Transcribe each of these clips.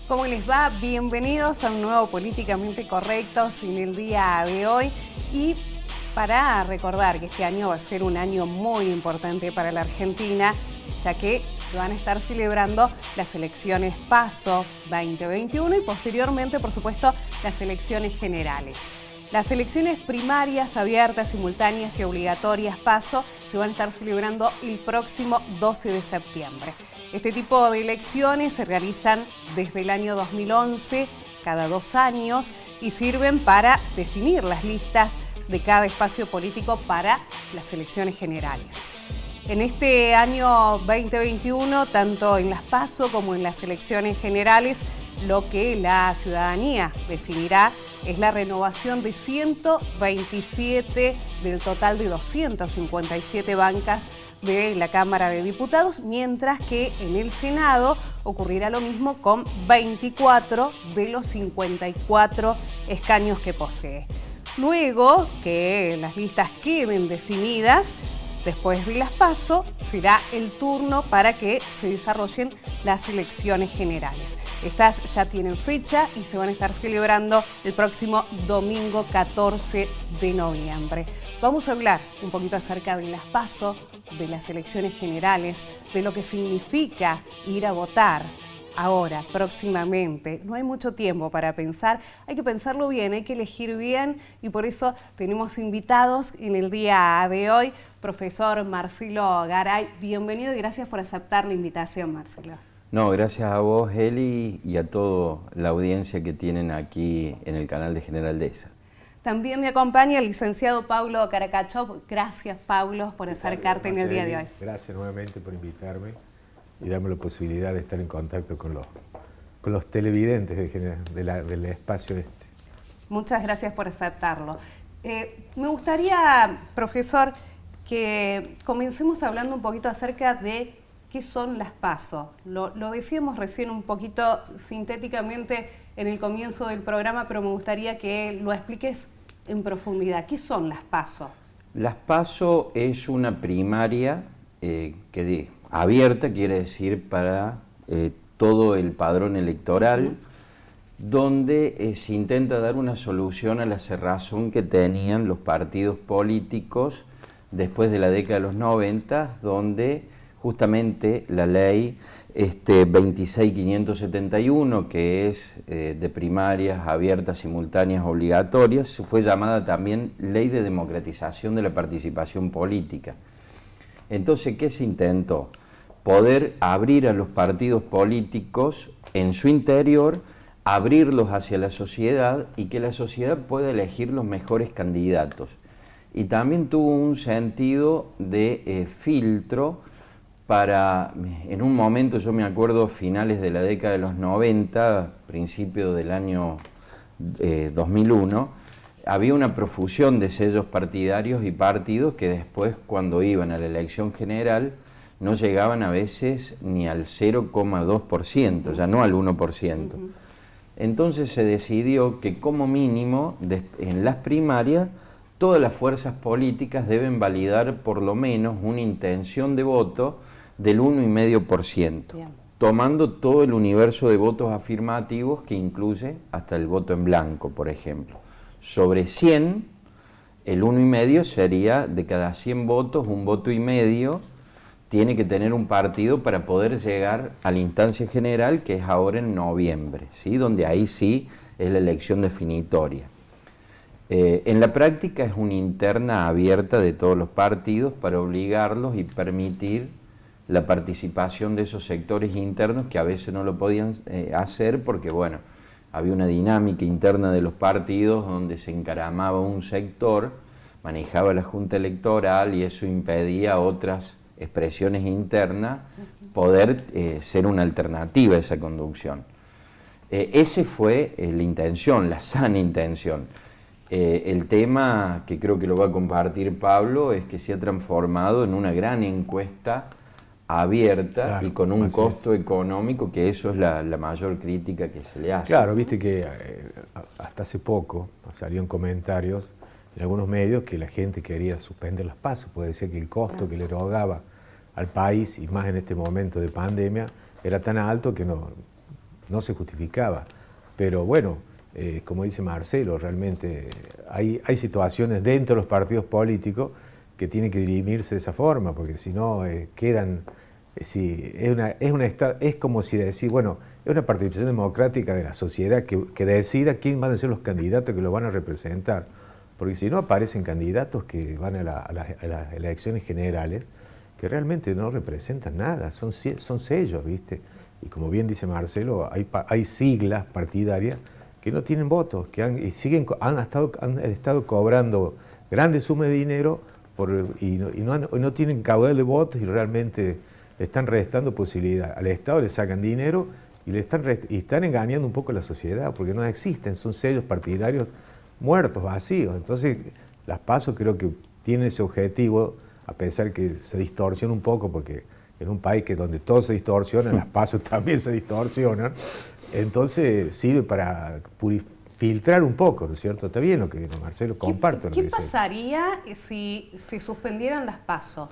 ¿Cómo les va? Bienvenidos a un nuevo Políticamente Correctos en el día de hoy. Y para recordar que este año va a ser un año muy importante para la Argentina, ya que se van a estar celebrando las elecciones PASO 2021 y posteriormente, por supuesto, las elecciones generales. Las elecciones primarias, abiertas, simultáneas y obligatorias PASO se van a estar celebrando el próximo 12 de septiembre. Este tipo de elecciones se realizan desde el año 2011, cada 2 años, y sirven para definir las listas de cada espacio político para las elecciones generales. En este año 2021, tanto en las PASO como en las elecciones generales, lo que la ciudadanía definirá es la renovación de 127 del total de 257 bancas de la Cámara de Diputados, mientras que en el Senado ocurrirá lo mismo con 24 de los 54 escaños que posee. Luego que las listas queden definidas, después de las PASO, será el turno para que se desarrollen las elecciones generales. Estas ya tienen fecha y se van a estar celebrando el próximo domingo 14 de noviembre. Vamos a hablar un poquito acerca de las PASO, de las elecciones generales, de lo que significa ir a votar. Ahora, próximamente, no hay mucho tiempo para pensar, hay que pensarlo bien, hay que elegir bien y por eso tenemos invitados en el día de hoy, profesor Marcelo Garay. Bienvenido y gracias por aceptar la invitación, Marcelo. No, gracias a vos, Eli, y a toda la audiencia que tienen aquí en el canal de General Dehesa. También me acompaña el licenciado Paulo Caracachov. Gracias, Paulo, por acercarte en el día de hoy. Gracias nuevamente por invitarme y darme la posibilidad de estar en contacto con los televidentes del espacio este. Muchas gracias por aceptarlo. Me gustaría, profesor, que comencemos hablando un poquito acerca de qué son las PASO. Lo decíamos recién un poquito sintéticamente en el comienzo del programa, pero me gustaría que lo expliques en profundidad. ¿Qué son las PASO? Las PASO es una primaria abierta, quiere decir para todo el padrón electoral, donde se intenta dar una solución a la cerrazón que tenían los partidos políticos después de la década de los 90, donde justamente la ley 26.571, que es de primarias abiertas, simultáneas, obligatorias, fue llamada también Ley de Democratización de la Participación Política. Entonces, ¿qué se intentó? Poder abrir a los partidos políticos en su interior, abrirlos hacia la sociedad y que la sociedad pueda elegir los mejores candidatos. Y también tuvo un sentido de filtro para, en un momento, yo me acuerdo, finales de la década de los 90, principio del año 2001, había una profusión de sellos partidarios y partidos que después, cuando iban a la elección general, no llegaban a veces ni al 0,2%, ya no al 1%. Entonces se decidió que como mínimo, en las primarias, todas las fuerzas políticas deben validar por lo menos una intención de voto del 1,5%, tomando todo el universo de votos afirmativos que incluye hasta el voto en blanco, por ejemplo. Sobre 100, el 1,5 sería de cada 100 votos, 1,5 votos tiene que tener un partido para poder llegar a la instancia general, que es ahora en noviembre, ¿sí? Donde ahí sí es la elección definitoria. En la práctica es una interna abierta de todos los partidos para obligarlos y permitir la participación de esos sectores internos que a veces no lo podían hacer porque, bueno, había una dinámica interna de los partidos donde se encaramaba un sector, manejaba la Junta Electoral y eso impedía a otras expresiones internas poder ser una alternativa a esa conducción. Esa fue la intención, la sana intención. El tema, que creo que lo va a compartir Pablo, es que se ha transformado en una gran encuesta abierta, claro, y con un costo económico, que eso es la mayor crítica que se le hace. Claro, viste que hasta hace poco salieron comentarios en algunos medios que la gente quería suspender las PASO, puede ser que el costo que le erogaba al país, y más en este momento de pandemia, era tan alto que no no se justificaba. Pero bueno, como dice Marcelo, realmente hay situaciones dentro de los partidos políticos que tienen que dirimirse de esa forma, porque si no quedan... es como si decir, bueno, es una participación democrática de la sociedad que decida quién van a ser los candidatos que lo van a representar. Porque si no aparecen candidatos que van a las elecciones generales que realmente no representan nada, son sellos, ¿viste? Y como bien dice Marcelo, hay siglas partidarias que no tienen votos, que han estado cobrando grandes sumas de dinero y no tienen caudal de votos y realmente le están restando posibilidad. Al Estado le sacan dinero y están engañando un poco a la sociedad, porque no existen, son sellos partidarios muertos, vacíos. Entonces, las PASO creo que tienen ese objetivo, a pesar que se distorsiona un poco, porque en un país donde todo se distorsiona, las PASO también se distorsionan, entonces sirve para filtrar un poco, ¿no es cierto? Está bien lo que Marcelo comparte. ¿Qué pasaría si se suspendieran las PASO?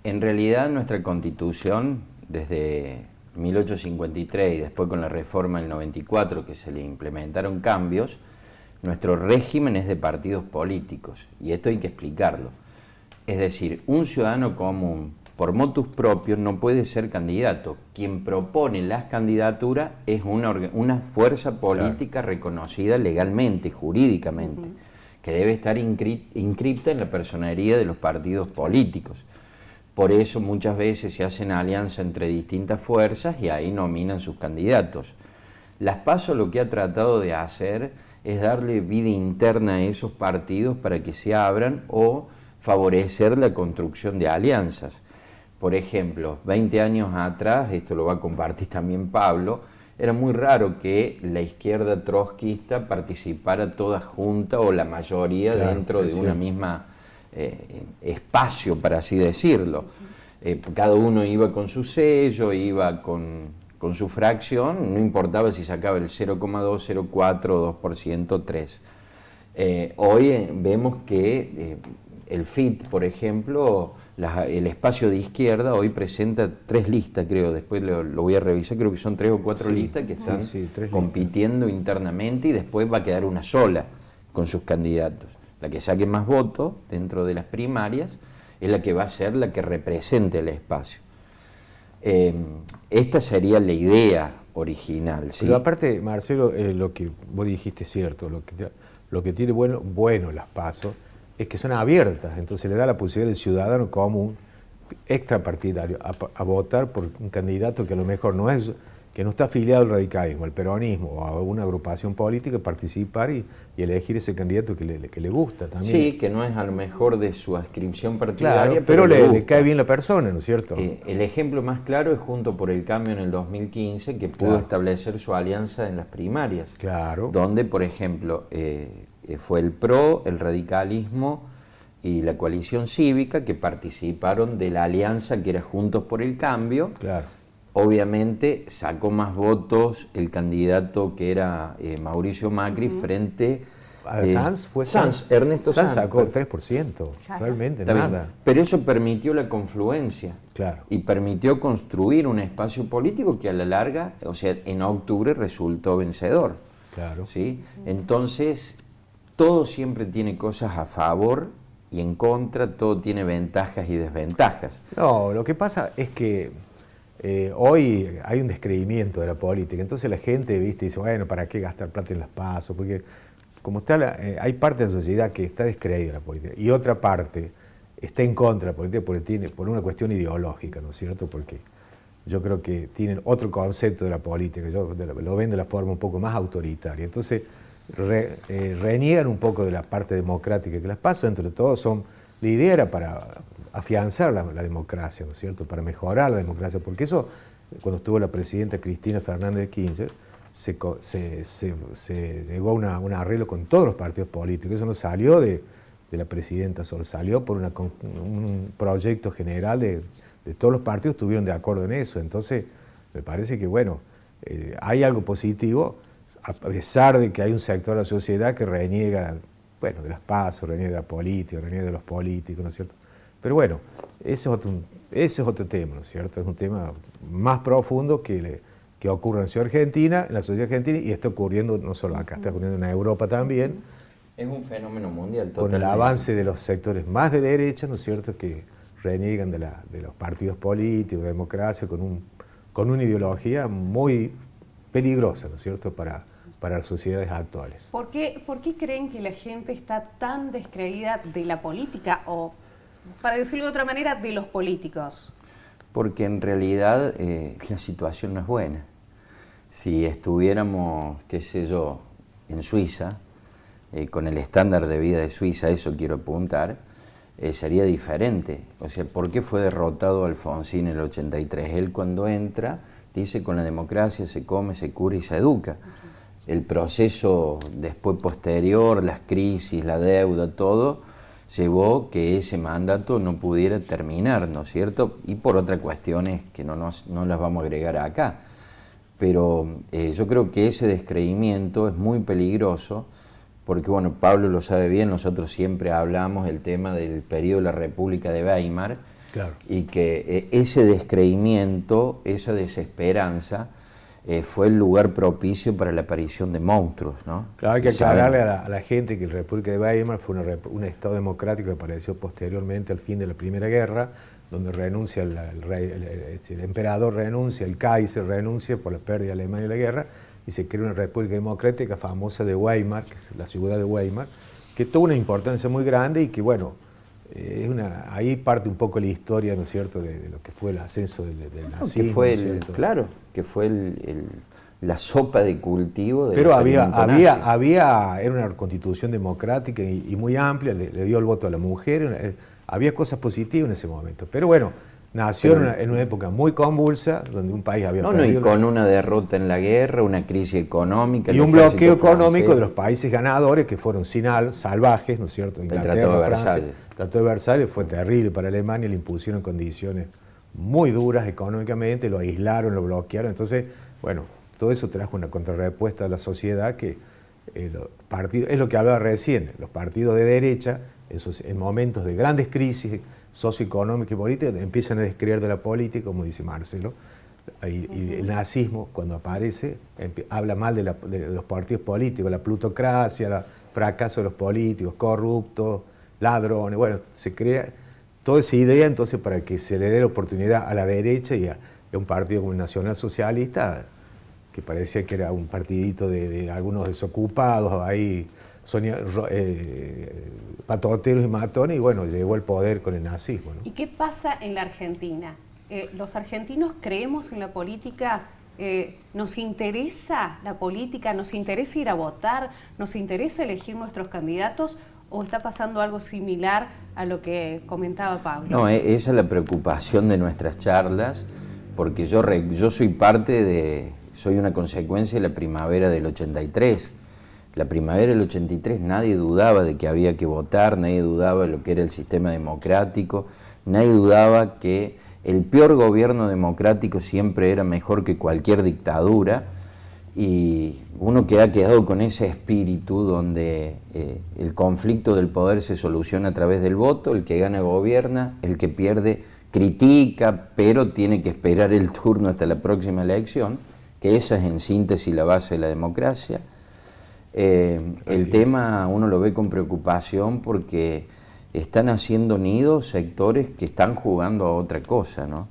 En realidad, nuestra Constitución, desde 1853 y después con la reforma del 94, que se le implementaron cambios, nuestro régimen es de partidos políticos, y esto hay que explicarlo. Es decir, un ciudadano común, por motus propios, no puede ser candidato. Quien propone las candidaturas es una fuerza política reconocida legalmente, jurídicamente, que debe estar inscripta en la personería de los partidos políticos. Por eso muchas veces se hacen alianzas entre distintas fuerzas y ahí nominan sus candidatos. Las PASO lo que ha tratado de hacer es darle vida interna a esos partidos para que se abran o favorecer la construcción de alianzas. Por ejemplo, 20 años atrás, esto lo va a compartir también Pablo, era muy raro que la izquierda trotskista participara toda junta o la mayoría dentro de una misma espacio, para así decirlo. Cada uno iba con su sello, iba con su fracción, no importaba si sacaba el 0,2, 0,4, 2%, 3%. Hoy vemos que el FIT, por ejemplo, el espacio de izquierda hoy presenta 3 listas, creo, después lo voy a revisar, creo que son 3 o 4 listas que están compitiendo internamente, y después va a quedar una sola con sus candidatos. La que saque más votos dentro de las primarias es la que va a ser la que represente el espacio. Esta sería la idea original, ¿sí? Pero aparte, Marcelo, lo que vos dijiste es cierto, lo que tiene bueno las PASO es que son abiertas, entonces le da la posibilidad al ciudadano común, extrapartidario, a votar por un candidato que a lo mejor que no está afiliado al radicalismo, al peronismo o a una agrupación política, participar y elegir ese candidato que le gusta también. Sí, que no es a lo mejor de su adscripción partidaria, claro, pero le cae bien la persona, ¿no es cierto? El ejemplo más claro es Juntos por el Cambio en el 2015, que pudo establecer su alianza en las primarias. Claro. Donde, por ejemplo, fue el PRO, el radicalismo y la coalición cívica que participaron de la alianza que era Juntos por el Cambio. Claro. Obviamente sacó más votos el candidato que era Mauricio Macri frente a Sanz. Ernesto Sanz sacó el 3%, realmente nada. Pero eso permitió la confluencia, claro, y permitió construir un espacio político que a la larga, o sea, en octubre resultó vencedor. Claro. ¿Sí? Entonces, todo siempre tiene cosas a favor y en contra, todo tiene ventajas y desventajas. No, lo que pasa es que hoy hay un descreimiento de la política, entonces la gente, ¿viste? Dice, bueno, ¿para qué gastar plata en las PASO? Porque como está hay parte de la sociedad que está descreída en la política y otra parte está en contra de la política por una cuestión ideológica, ¿no es cierto? Porque yo creo que tienen otro concepto de la política, lo ven de la forma un poco más autoritaria. Entonces reniegan un poco de la parte democrática que las PASO, entre todos la idea era para afianzar la democracia, ¿no es cierto?, para mejorar la democracia, porque eso, cuando estuvo la presidenta Cristina Fernández de Kirchner, se llegó a un arreglo con todos los partidos políticos. Eso no salió de la presidenta solo, salió por un proyecto general de todos los partidos, estuvieron de acuerdo en eso. Entonces, me parece que, bueno, hay algo positivo, a pesar de que hay un sector de la sociedad que reniega, bueno, de las PASO, reniega de la política, reniega de los políticos, ¿no es cierto? Pero bueno, ese es otro tema, ¿no es cierto? Es un tema más profundo que que ocurre en la sociedad argentina, y está ocurriendo no solo acá, está ocurriendo en Europa también. Es un fenómeno mundial totalmente. Con el avance de los sectores más de derecha, ¿no es cierto?, que reniegan de los partidos políticos, de democracia, con una ideología muy peligrosa, ¿no es cierto?, para las sociedades actuales. ¿Por qué creen que la gente está tan descreída de la política, o, para decirlo de otra manera, de los políticos? Porque en realidad la situación no es buena. Si estuviéramos, qué sé yo, en Suiza, con el estándar de vida de Suiza, eso quiero apuntar, sería diferente. O sea, ¿por qué fue derrotado Alfonsín en el 83? Él cuando entra dice: con la democracia se come, se cura y se educa. El proceso después posterior, las crisis, la deuda, todo, llevó que ese mandato no pudiera terminar, ¿no es cierto? Y por otras cuestiones que no las vamos a agregar acá. Pero yo creo que ese descreimiento es muy peligroso, porque, bueno, Pablo lo sabe bien, nosotros siempre hablamos del tema del periodo de la República de Weimar, claro, y que ese descreimiento, esa desesperanza, fue el lugar propicio para la aparición de monstruos, ¿no? Claro, hay que aclararle a la gente que la República de Weimar fue un Estado democrático que apareció posteriormente al fin de la Primera Guerra, donde renuncia el emperador, renuncia, el Kaiser renuncia por la pérdida de Alemania en la guerra, y se crea una República Democrática famosa de Weimar, que es la ciudad de Weimar, que tuvo una importancia muy grande y que, bueno, ahí parte un poco la historia, ¿no es cierto?, de lo que fue el ascenso del nazismo. Que fue claro, que fue la sopa de cultivo del Pero era una constitución democrática y muy amplia, le dio el voto a la mujer, había cosas positivas en ese momento. Pero bueno, nació en una época muy convulsa, donde un país había perdido... y con una derrota en la guerra, una crisis económica... Y un bloqueo económico de los países ganadores, que fueron salvajes, ¿no es cierto? Inglaterra, el Tratado de Versalles. El Tratado de Versalles fue terrible para Alemania, le impusieron condiciones muy duras económicamente, lo aislaron, lo bloquearon. Entonces, bueno, todo eso trajo una contrarrespuesta a la sociedad que los partidos, es lo que hablaba recién, los partidos de derecha, en momentos de grandes crisis socioeconómicas y políticas, empiezan a descreer de la política, como dice Marcelo, y el nazismo, cuando aparece, habla mal de los partidos políticos, la plutocracia, el fracaso de los políticos, corruptos, ladrones. Bueno, se crea toda esa idea entonces para que se le dé la oportunidad a la derecha y a un partido como el Nacional Socialista, que parecía que era un partidito de algunos desocupados, ahí patoteros y matones, y bueno, llegó al poder con el nazismo, ¿no? ¿Y qué pasa en la Argentina? ¿Los argentinos creemos en la política? ¿Nos interesa la política? ¿Nos interesa ir a votar? ¿Nos interesa elegir nuestros candidatos? ¿O está pasando algo similar a lo que comentaba Pablo? No, esa es la preocupación de nuestras charlas, porque yo soy una consecuencia de la primavera del 83. La primavera del 83 nadie dudaba de que había que votar, nadie dudaba de lo que era el sistema democrático, nadie dudaba que el peor gobierno democrático siempre era mejor que cualquier dictadura, y uno que ha quedado con ese espíritu donde el conflicto del poder se soluciona a través del voto, el que gana gobierna, el que pierde critica, pero tiene que esperar el turno hasta la próxima elección, que esa es en síntesis la base de la democracia. El tema uno lo ve con preocupación porque están haciendo nidos sectores que están jugando a otra cosa, ¿no?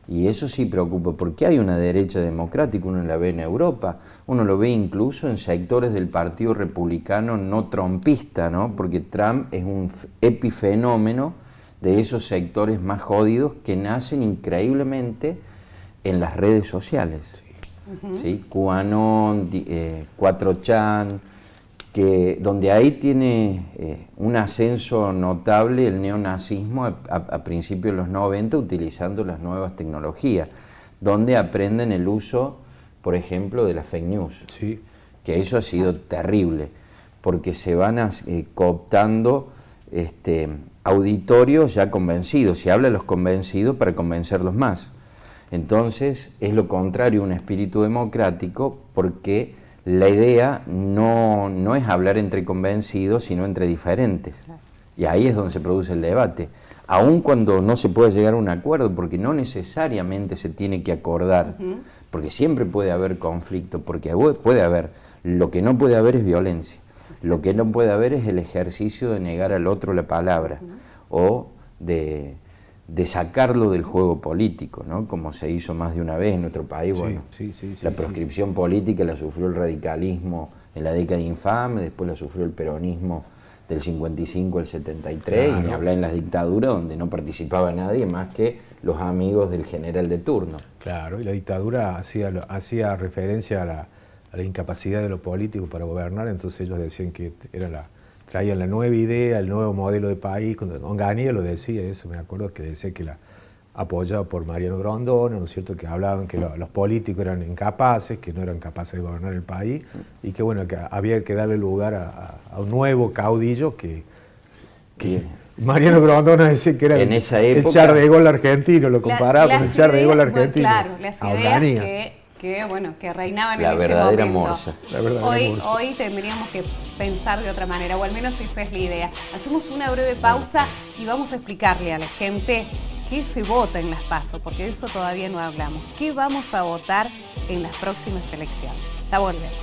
Y eso sí preocupa, porque hay una derecha democrática, uno la ve en Europa, uno lo ve incluso en sectores del Partido Republicano no trumpista, ¿no? Porque Trump es un epifenómeno de esos sectores más jodidos que nacen increíblemente en las redes sociales. ¿Sí? QAnon, 4chan, donde ahí tiene un ascenso notable el neonazismo a principios de los 90, utilizando las nuevas tecnologías, donde aprenden el uso, por ejemplo, de las fake news. Sí. Que eso ha sido terrible, porque se van cooptando auditorios ya convencidos, se habla de los convencidos para convencerlos más. Entonces es lo contrario a un espíritu democrático, porque la idea no es hablar entre convencidos, sino entre diferentes. Y ahí es donde se produce el debate. Aun cuando no se puede llegar a un acuerdo, porque no necesariamente se tiene que acordar porque siempre puede haber conflicto, porque puede haber, lo que no puede haber es violencia, lo que no puede haber es el ejercicio de negar al otro la palabra, o de sacarlo del juego político, ¿no? Como se hizo más de una vez en nuestro país. Sí, bueno, sí, la proscripción política la sufrió el radicalismo en la década infame, después la sufrió el peronismo del 55 al 73, claro. Y ni hablar en las dictaduras donde no participaba nadie más que los amigos del general de turno. Claro, y la dictadura hacía referencia a la incapacidad de los políticos para gobernar, entonces ellos decían que traían la nueva idea, el nuevo modelo de país. Cuando Onganía lo decía, eso me acuerdo, que decía que apoyado por Mariano Grondona, ¿no es cierto?, que hablaban que los políticos eran incapaces, que no eran capaces de gobernar el país, y que bueno, que había que darle lugar a un nuevo caudillo que Mariano Grondona decía que era en esa época, el Char de Gaulle argentino, lo comparaba con el Char de Gaulle argentino. Bueno, claro, las ideas que reinaban la en ese verdadera momento. morsa. Hoy tendríamos que pensar de otra manera, o al menos esa es la idea. Hacemos una breve pausa y vamos a explicarle a la gente qué se vota en las PASO, porque de eso todavía no hablamos. ¿Qué vamos a votar en las próximas elecciones? Ya volvemos.